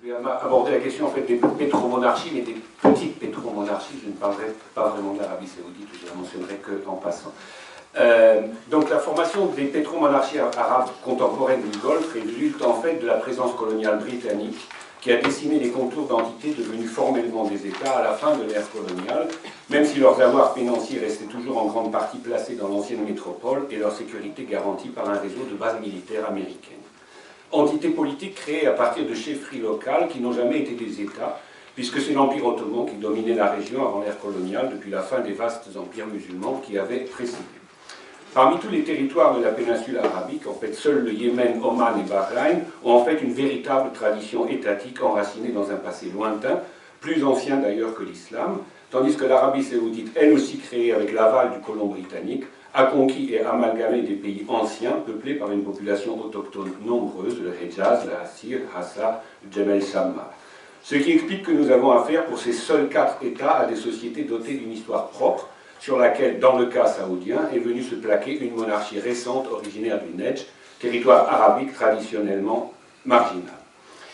Je vais aborder la question en fait, des pétromonarchies, mais des petites pétromonarchies. Je ne parlerai pas vraiment de l'Arabie Saoudite, je la mentionnerai qu'en passant. Donc la formation des pétromonarchies arabes contemporaines du Golfe résulte en fait de la présence coloniale britannique qui a dessiné les contours d'entités devenues formellement des États à la fin de l'ère coloniale, même si leurs avoirs financiers restaient toujours en grande partie placés dans l'ancienne métropole et leur sécurité garantie par un réseau de bases militaires américaines. Entités politiques créées à partir de chefferies locales qui n'ont jamais été des États, puisque c'est l'Empire ottoman qui dominait la région avant l'ère coloniale, depuis la fin des vastes empires musulmans qui avaient précédé. Parmi tous les territoires de la péninsule arabique, en fait, seuls le Yémen, Oman et Bahreïn ont en fait une véritable tradition étatique enracinée dans un passé lointain, plus ancien d'ailleurs que l'islam, tandis que l'Arabie saoudite, elle aussi créée avec l'aval du colon britannique, a conquis et amalgamé des pays anciens, peuplés par une population autochtone nombreuse, le Hejaz, le Hassir, Hassa, le Jebel Shamma. Ce qui explique que nous avons affaire pour ces seuls 4 États à des sociétés dotées d'une histoire propre, sur laquelle, dans le cas saoudien, est venue se plaquer une monarchie récente originaire du Nejd, territoire arabique traditionnellement marginal.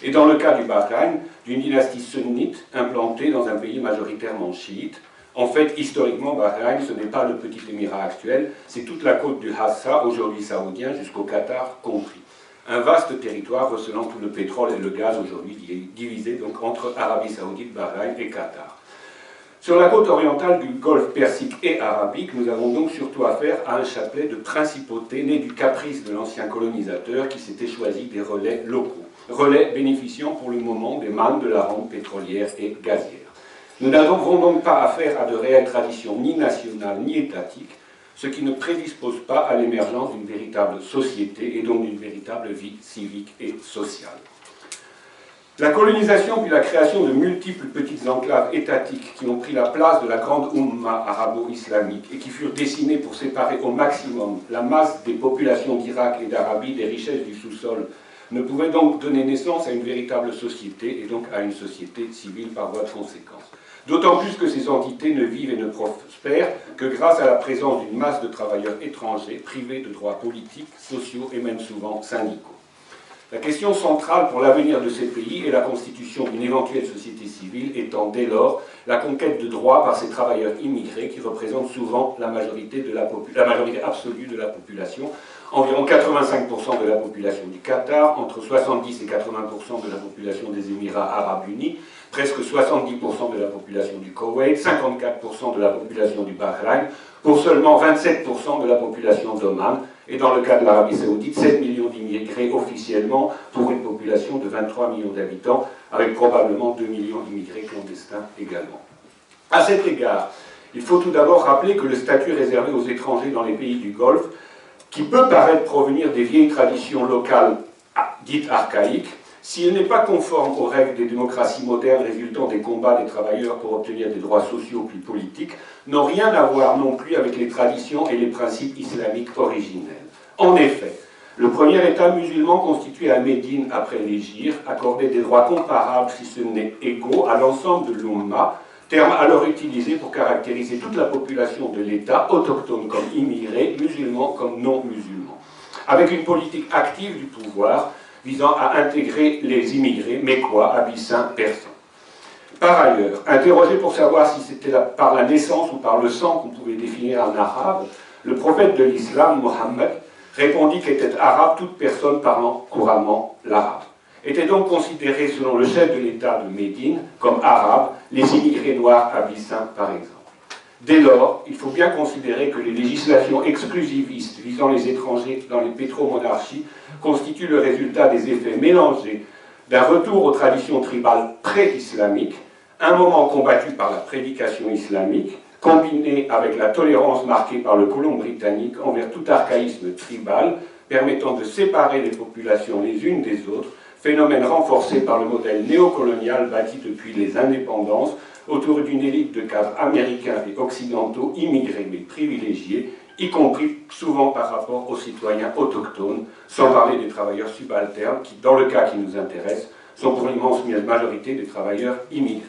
Et dans le cas du Bahreïn, d'une dynastie sunnite implantée dans un pays majoritairement chiite. En fait, historiquement, Bahreïn, ce n'est pas le petit émirat actuel, c'est toute la côte du Hassa, aujourd'hui saoudien, jusqu'au Qatar compris. Un vaste territoire recelant tout le pétrole et le gaz aujourd'hui divisé donc entre Arabie saoudite, Bahreïn et Qatar. Sur la côte orientale du Golfe Persique et arabique, nous avons donc surtout affaire à un chapelet de principautés nées du caprice de l'ancien colonisateur qui s'était choisi des relais locaux. Relais bénéficiant pour le moment des mannes de la rente pétrolière et gazière. Nous n'avons donc pas affaire à de réelles traditions ni nationales ni étatiques, ce qui ne prédispose pas à l'émergence d'une véritable société et donc d'une véritable vie civique et sociale. La colonisation puis la création de multiples petites enclaves étatiques qui ont pris la place de la grande Ummah arabo-islamique et qui furent dessinées pour séparer au maximum la masse des populations d'Irak et d'Arabie des richesses du sous-sol ne pouvaient donc donner naissance à une véritable société et donc à une société civile par voie de conséquence. D'autant plus que ces entités ne vivent et ne prospèrent que grâce à la présence d'une masse de travailleurs étrangers privés de droits politiques, sociaux et même souvent syndicaux. La question centrale pour l'avenir de ces pays est la constitution d'une éventuelle société civile étant dès lors la conquête de droits par ces travailleurs immigrés qui représentent souvent la majorité absolue de la population, environ 85% de la population du Qatar, entre 70 et 80% de la population des Émirats arabes unis, presque 70% de la population du Koweït, 54% de la population du Bahreïn, pour seulement 27% de la population d'Oman, et dans le cas de l'Arabie saoudite, 7 millions d'immigrés officiellement pour une population de 23 millions d'habitants, avec probablement 2 millions d'immigrés clandestins également. À cet égard, il faut tout d'abord rappeler que le statut réservé aux étrangers dans les pays du Golfe, qui peut paraître provenir des vieilles traditions locales dites archaïques, s'il n'est pas conforme aux règles des démocraties modernes résultant des combats des travailleurs pour obtenir des droits sociaux plus politiques, n'ont rien à voir non plus avec les traditions et les principes islamiques originels. En effet, le premier État musulman constitué à Médine après l'Hégire accordait des droits comparables, si ce n'est égaux, à l'ensemble de l'Ummah, terme alors utilisé pour caractériser toute la population de l'État, autochtone comme immigrés, musulmans comme non-musulmans, avec une politique active du pouvoir visant à intégrer les immigrés mécois, abyssins, persans. Par ailleurs, interrogé pour savoir si c'était par la naissance ou par le sang qu'on pouvait définir un arabe, le prophète de l'islam, Mohammed, répondit qu'était arabe toute personne parlant couramment l'arabe. Étaient donc considérés, selon le chef de l'État de Médine, comme arabes, les immigrés noirs abyssins, par exemple. Dès lors, il faut bien considérer que les législations exclusivistes visant les étrangers dans les pétromonarchies constituent le résultat des effets mélangés d'un retour aux traditions tribales pré-islamiques, un moment combattu par la prédication islamique, combiné avec la tolérance marquée par le colon britannique envers tout archaïsme tribal, permettant de séparer les populations les unes des autres, phénomène renforcé par le modèle néocolonial bâti depuis les indépendances autour d'une élite de cadres américains et occidentaux immigrés mais privilégiés, y compris souvent par rapport aux citoyens autochtones, sans parler des travailleurs subalternes qui, dans le cas qui nous intéresse, sont pour l'immense majorité des travailleurs immigrés.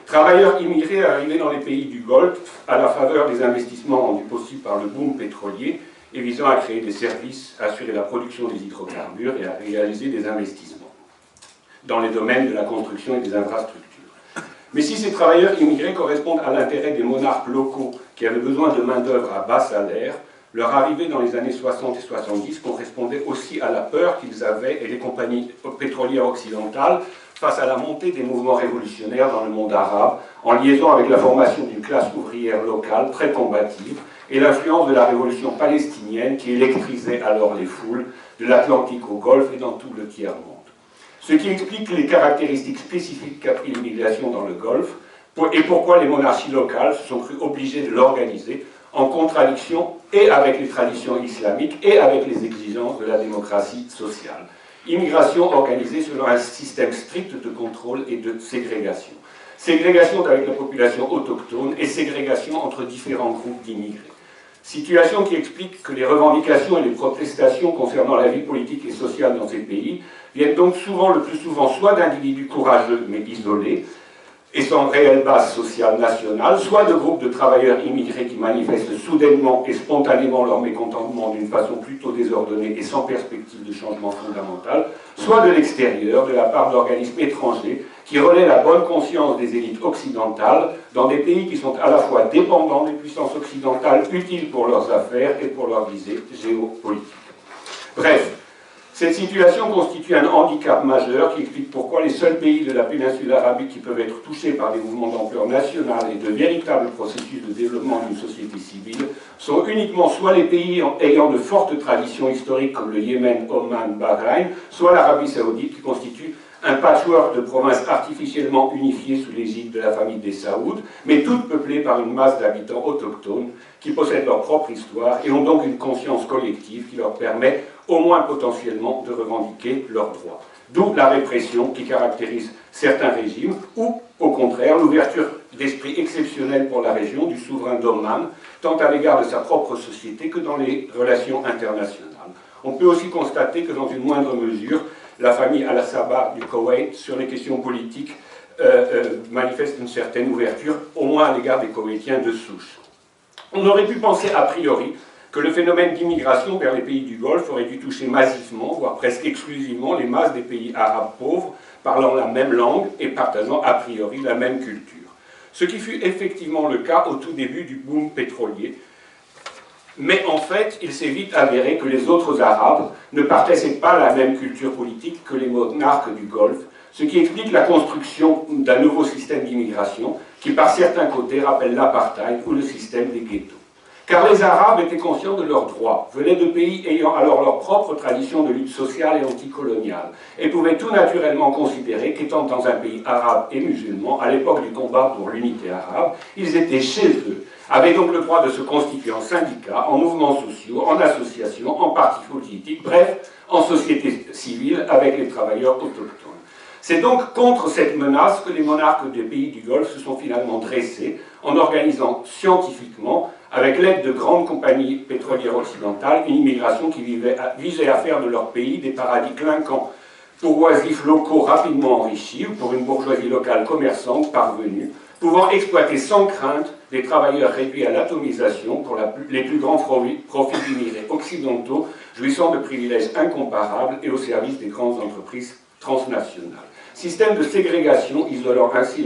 Travailleurs immigrés arrivés dans les pays du Golfe à la faveur des investissements rendus possibles par le boom pétrolier et visant à créer des services, à assurer la production des hydrocarbures et à réaliser des investissements. dans les domaines de la construction et des infrastructures. Mais si ces travailleurs immigrés correspondent à l'intérêt des monarques locaux qui avaient besoin de main-d'œuvre à bas salaire, leur arrivée dans les années 60 et 70 correspondait aussi à la peur qu'ils avaient, et les compagnies pétrolières occidentales, face à la montée des mouvements révolutionnaires dans le monde arabe, en liaison avec la formation d'une classe ouvrière locale très combative et l'influence de la révolution palestinienne qui électrisait alors les foules de l'Atlantique au Golfe et dans tout le tiers-monde. Ce qui explique les caractéristiques spécifiques qu'a pris l'immigration dans le Golfe et pourquoi les monarchies locales se sont crues obligées de l'organiser en contradiction et avec les traditions islamiques et avec les exigences de la démocratie sociale. Immigration organisée selon un système strict de contrôle et de ségrégation. Ségrégation avec la population autochtone et ségrégation entre différents groupes d'immigrés. Situation qui explique que les revendications et les protestations concernant la vie politique et sociale dans ces pays viennent donc le plus souvent, soit d'individus courageux mais isolés, et sans réelle base sociale nationale, soit de groupes de travailleurs immigrés qui manifestent soudainement et spontanément leur mécontentement d'une façon plutôt désordonnée et sans perspective de changement fondamental, soit de l'extérieur, de la part d'organismes étrangers qui relaient la bonne conscience des élites occidentales dans des pays qui sont à la fois dépendants des puissances occidentales, utiles pour leurs affaires et pour leurs visées géopolitiques. Bref, cette situation constitue un handicap majeur qui explique pourquoi les seuls pays de la péninsule arabique qui peuvent être touchés par des mouvements d'ampleur nationale et de véritables processus de développement d'une société civile sont uniquement soit les pays ayant de fortes traditions historiques comme le Yémen, Oman, Bahreïn, soit l'Arabie saoudite qui constitue un patchwork de provinces artificiellement unifiées sous l'égide de la famille des Saouds, mais toutes peuplées par une masse d'habitants autochtones qui possèdent leur propre histoire et ont donc une conscience collective qui leur permet au moins potentiellement de revendiquer leurs droits. D'où la répression qui caractérise certains régimes, ou au contraire l'ouverture d'esprit exceptionnel pour la région du souverain d'Oman, tant à l'égard de sa propre société que dans les relations internationales. On peut aussi constater que dans une moindre mesure, la famille Al-Sabah du Koweït, sur les questions politiques, manifeste une certaine ouverture, au moins à l'égard des Koweïtiens de souche. On aurait pu penser a priori que le phénomène d'immigration vers les pays du Golfe aurait dû toucher massivement, voire presque exclusivement, les masses des pays arabes pauvres, parlant la même langue et partageant a priori la même culture. Ce qui fut effectivement le cas au tout début du boom pétrolier. Mais en fait, il s'est vite avéré que les autres Arabes ne partageaient pas la même culture politique que les monarques du Golfe, ce qui explique la construction d'un nouveau système d'immigration qui, par certains côtés, rappelle l'apartheid ou le système des ghettos. Car les Arabes étaient conscients de leurs droits, venaient de pays ayant alors leur propre tradition de lutte sociale et anticoloniale, et pouvaient tout naturellement considérer qu'étant dans un pays arabe et musulman, à l'époque du combat pour l'unité arabe, ils étaient chez eux, avaient donc le droit de se constituer en syndicats, en mouvements sociaux, en associations, en partis politiques, bref, en société civile avec les travailleurs autochtones. C'est donc contre cette menace que les monarques des pays du Golfe se sont finalement dressés en organisant scientifiquement, avec l'aide de grandes compagnies pétrolières occidentales, une immigration qui visait à faire de leur pays des paradis clinquants pour oisifs locaux rapidement enrichis ou pour une bourgeoisie locale commerçante parvenue, pouvant exploiter sans crainte des travailleurs réduits à l'atomisation pour les plus grands profits d'immigrés occidentaux, jouissant de privilèges incomparables et au service des grandes entreprises transnationales. Système de ségrégation isolant ainsi de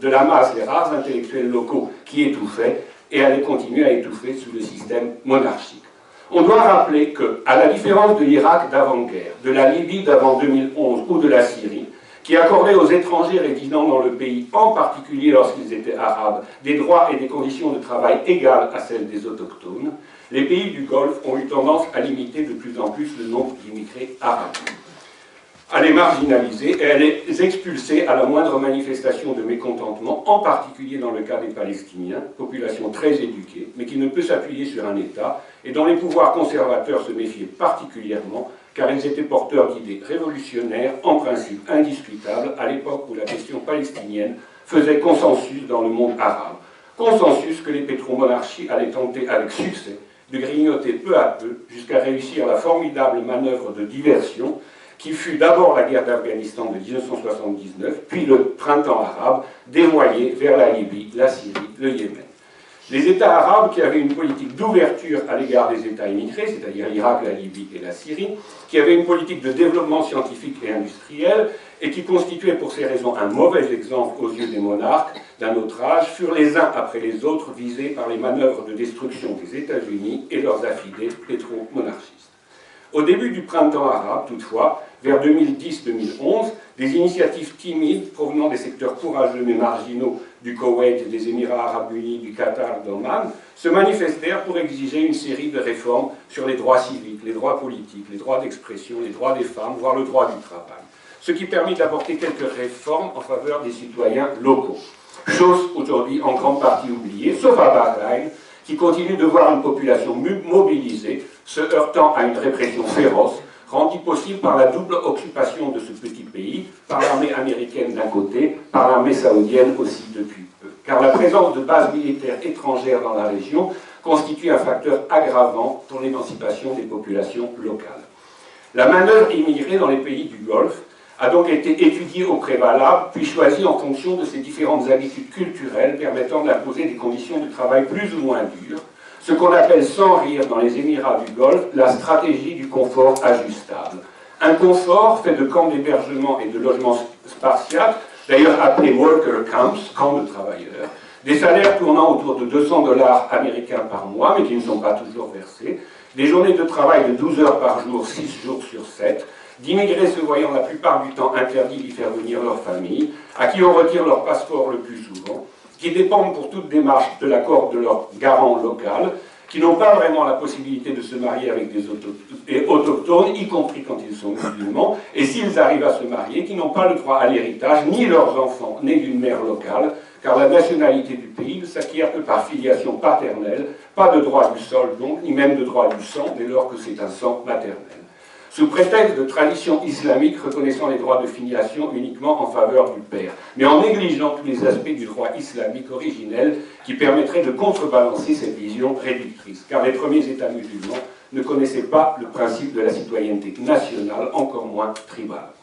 la masse les rares intellectuels locaux qui étouffaient et allaient continuer à étouffer sous le système monarchique. On doit rappeler que, à la différence de l'Irak d'avant-guerre, de la Libye d'avant 2011 ou de la Syrie, qui accordaient aux étrangers résidant dans le pays, en particulier lorsqu'ils étaient arabes, des droits et des conditions de travail égales à celles des autochtones, les pays du Golfe ont eu tendance à limiter de plus en plus le nombre d'immigrés arabes, à les marginaliser et à les expulser à la moindre manifestation de mécontentement, en particulier dans le cas des Palestiniens, population très éduquée, mais qui ne peut s'appuyer sur un État, et dont les pouvoirs conservateurs se méfiaient particulièrement, car ils étaient porteurs d'idées révolutionnaires, en principe indiscutables, à l'époque où la question palestinienne faisait consensus dans le monde arabe. Consensus que les pétromonarchies allaient tenter avec succès de grignoter peu à peu, jusqu'à réussir la formidable manœuvre de diversion qui fut d'abord la guerre d'Afghanistan de 1979, puis le printemps arabe, dévoyé vers la Libye, la Syrie, le Yémen. Les États arabes qui avaient une politique d'ouverture à l'égard des États immigrés, c'est-à-dire l'Irak, la Libye et la Syrie, qui avaient une politique de développement scientifique et industriel, et qui constituaient pour ces raisons un mauvais exemple aux yeux des monarques d'un autre âge, furent les uns après les autres visés par les manœuvres de destruction des États-Unis et leurs affidés pétro-monarchistes. Au début du printemps arabe, toutefois, vers 2010-2011, des initiatives timides provenant des secteurs courageux mais marginaux du Koweït, des Émirats arabes unis, du Qatar, d'Oman, se manifestèrent pour exiger une série de réformes sur les droits civiques, les droits politiques, les droits d'expression, les droits des femmes, voire le droit du travail. Ce qui permit d'apporter quelques réformes en faveur des citoyens locaux. Chose aujourd'hui en grande partie oubliée, sauf à Bahreïn, qui continue de voir une population mobilisée, se heurtant à une répression féroce, rendue possible par la double occupation de ce petit pays, par l'armée américaine d'un côté, par l'armée saoudienne aussi depuis peu. Car la présence de bases militaires étrangères dans la région constitue un facteur aggravant pour l'émancipation des populations locales. La manœuvre immigrée dans les pays du Golfe a donc été étudiée au préalable, puis choisie en fonction de ses différentes habitudes culturelles permettant d'imposer des conditions de travail plus ou moins dures, ce qu'on appelle sans rire dans les Émirats du Golfe la stratégie du confort ajustable. Un confort fait de camps d'hébergement et de logements spartiates, d'ailleurs appelés worker camps, camps de travailleurs, des salaires tournant autour de 200 $ américains par mois, mais qui ne sont pas toujours versés, des journées de travail de 12 heures par jour, 6 jours sur 7, d'immigrés se voyant la plupart du temps interdits d'y faire venir leur famille, à qui on retire leur passeport le plus souvent, qui dépendent pour toute démarche de l'accord de leur garant local, qui n'ont pas vraiment la possibilité de se marier avec des autochtones, y compris quand ils sont musulmans, et s'ils arrivent à se marier, qui n'ont pas le droit à l'héritage, ni leurs enfants nés d'une mère locale, car la nationalité du pays ne s'acquiert que par filiation paternelle, pas de droit du sol donc, ni même de droit du sang, dès lors que c'est un sang maternel. Sous prétexte de tradition islamique reconnaissant les droits de filiation uniquement en faveur du père, mais en négligeant tous les aspects du droit islamique originel qui permettraient de contrebalancer cette vision réductrice, car les premiers États musulmans ne connaissaient pas le principe de la citoyenneté nationale, encore moins tribale.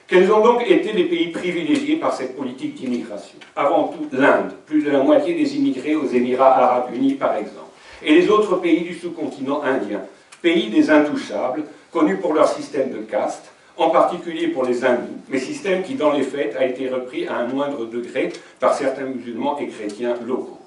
Quels ont donc été les pays privilégiés par cette politique d'immigration? Avant tout, l'Inde, plus de la moitié des immigrés aux Émirats arabes unis par exemple, et les autres pays du sous-continent indien, pays des intouchables, connus pour leur système de caste, en particulier pour les hindous, mais système qui, dans les faits, a été repris à un moindre degré par certains musulmans et chrétiens locaux.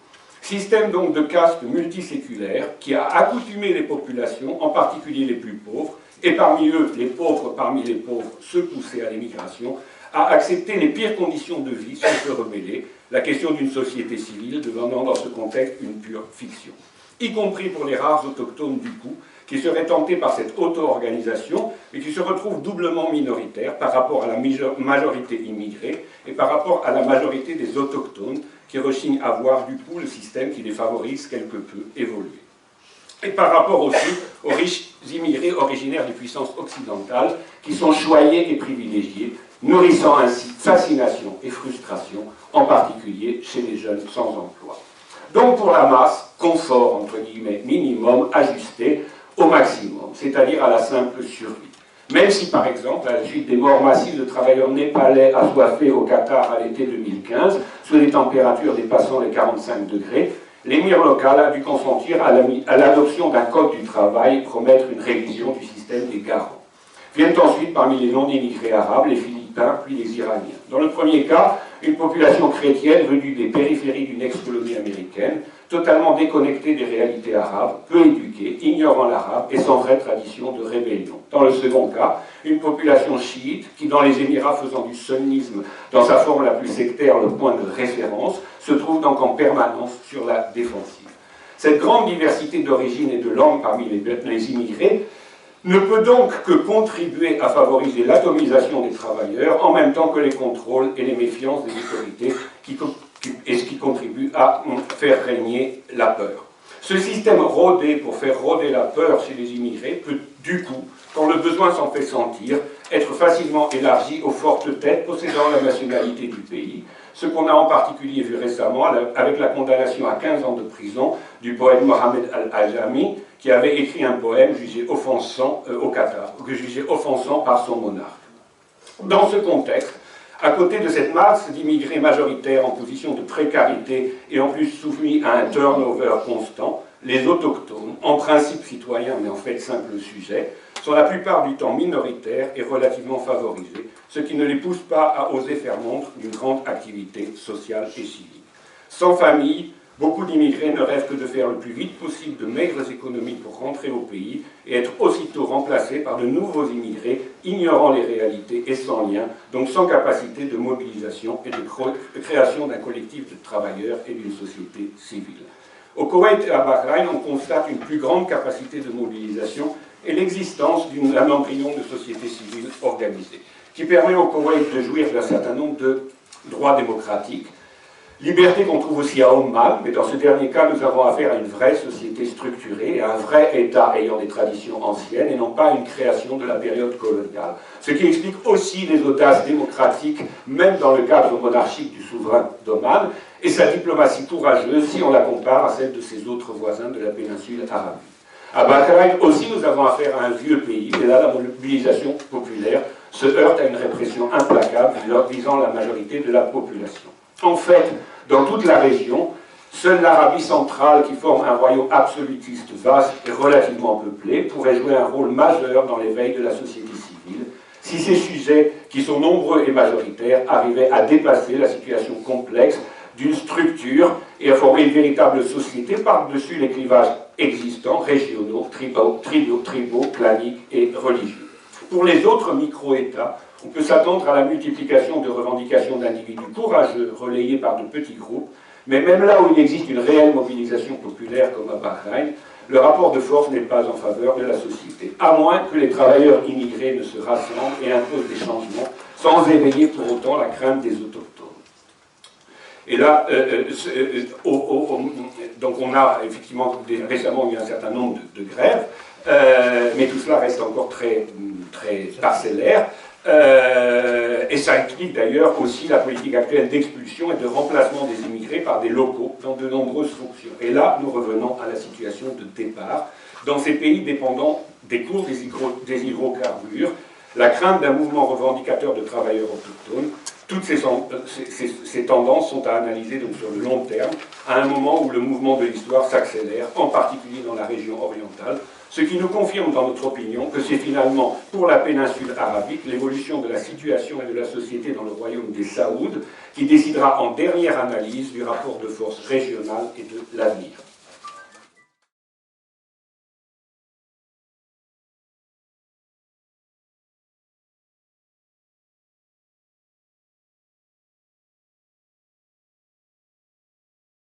Système donc de caste multiséculaire qui a accoutumé les populations, en particulier les plus pauvres, et parmi eux, les pauvres parmi les pauvres, ceux poussés à l'émigration, à accepter les pires conditions de vie sans se rebeller, la question d'une société civile devenant dans ce contexte une pure fiction. Y compris pour les rares autochtones du coup, qui seraient tentés par cette auto-organisation, mais qui se retrouvent doublement minoritaires par rapport à la majorité immigrée et par rapport à la majorité des autochtones, qui rechignent à voir du coup le système qui les favorise quelque peu évoluer. Et par rapport aussi aux riches immigrés originaires des puissances occidentales, qui sont choyés et privilégiés, nourrissant ainsi fascination et frustration, en particulier chez les jeunes sans emploi. Donc pour la masse, confort, entre guillemets, minimum, ajusté au maximum, c'est-à-dire à la simple survie. Même si, par exemple, à la suite des morts massives de travailleurs népalais assoiffés au Qatar à l'été 2015, sous des températures dépassant les 45 degrés, l'émir local a dû consentir à l'adoption d'un code du travail et promettre une révision du système des garants. Viennent ensuite, parmi les non-immigrés arabes, les Philippins puis les Iraniens. Dans le premier cas, une population chrétienne venue des périphéries d'une ex-colonie américaine, totalement déconnectée des réalités arabes, peu éduquée, ignorant l'arabe et sans vraie tradition de rébellion. Dans le second cas, une population chiite qui, dans les Émirats faisant du sunnisme dans sa forme la plus sectaire le point de référence, se trouve donc en permanence sur la défensive. Cette grande diversité d'origines et de langues parmi les immigrés ne peut donc que contribuer à favoriser l'atomisation des travailleurs en même temps que les contrôles et les méfiances des autorités et ce qui contribue à faire régner la peur. Ce système rodé pour faire rôder la peur chez les immigrés peut du coup, quand le besoin s'en fait sentir, être facilement élargi aux fortes têtes possédant la nationalité du pays, ce qu'on a en particulier vu récemment avec la condamnation à 15 ans de prison du poète Mohamed Al-Ajami, qui avait écrit un poème jugé offensant au Qatar, jugé offensant par son monarque. Dans ce contexte, À côté de cette masse d'immigrés majoritaires en position de précarité et en plus soumis à un turnover constant, les autochtones, en principe citoyens mais en fait simples sujets, sont la plupart du temps minoritaires et relativement favorisés, ce qui ne les pousse pas à oser faire montre d'une grande activité sociale et civique. Sans famille, beaucoup d'immigrés ne rêvent que de faire le plus vite possible de maigres économies pour rentrer au pays et être aussitôt remplacés par de nouveaux immigrés ignorant les réalités et sans lien, donc sans capacité de mobilisation et de création d'un collectif de travailleurs et d'une société civile. Au Koweït et à Bahreïn, on constate une plus grande capacité de mobilisation et l'existence d'un embryon de société civile organisée, qui permet au Koweït de jouir d'un certain nombre de droits démocratiques, liberté qu'on trouve aussi à Oman, mais dans ce dernier cas, nous avons affaire à une vraie société structurée, à un vrai État ayant des traditions anciennes, et non pas à une création de la période coloniale. Ce qui explique aussi les audaces démocratiques, même dans le cadre monarchique du souverain d'Oman, et sa diplomatie courageuse si on la compare à celle de ses autres voisins de la péninsule arabique. À Bahreïn aussi, nous avons affaire à un vieux pays, et là, la mobilisation populaire se heurte à une répression implacable visant la majorité de la population. En fait, dans toute la région, seule l'Arabie centrale, qui forme un royaume absolutiste vaste et relativement peuplé, pourrait jouer un rôle majeur dans l'éveil de la société civile, si ces sujets, qui sont nombreux et majoritaires, arrivaient à dépasser la situation complexe d'une structure et à former une véritable société par-dessus les clivages existants, régionaux, tribaux, claniques et religieux. Pour les autres micro-États, on peut s'attendre à la multiplication de revendications d'individus courageux relayés par de petits groupes, mais même là où il existe une réelle mobilisation populaire comme à Bahreïn, le rapport de force n'est pas en faveur de la société, à moins que les travailleurs immigrés ne se rassemblent et imposent des changements, sans éveiller pour autant la crainte des autochtones. Et là, donc on a effectivement récemment eu un certain nombre de grèves, mais tout cela reste encore très parcellaire. Et ça explique d'ailleurs aussi la politique actuelle d'expulsion et de remplacement des immigrés par des locaux dans de nombreuses fonctions. Et là, nous revenons à la situation de départ. Dans ces pays dépendant des cours des hydrocarbures, la crainte d'un mouvement revendicateur de travailleurs autochtones, toutes ces tendances sont à analyser donc sur le long terme, à un moment où le mouvement de l'histoire s'accélère, en particulier dans la région orientale, ce qui nous confirme dans notre opinion que c'est finalement pour la péninsule arabique l'évolution de la situation et de la société dans le royaume des Saouds qui décidera en dernière analyse du rapport de force régional et de l'avenir.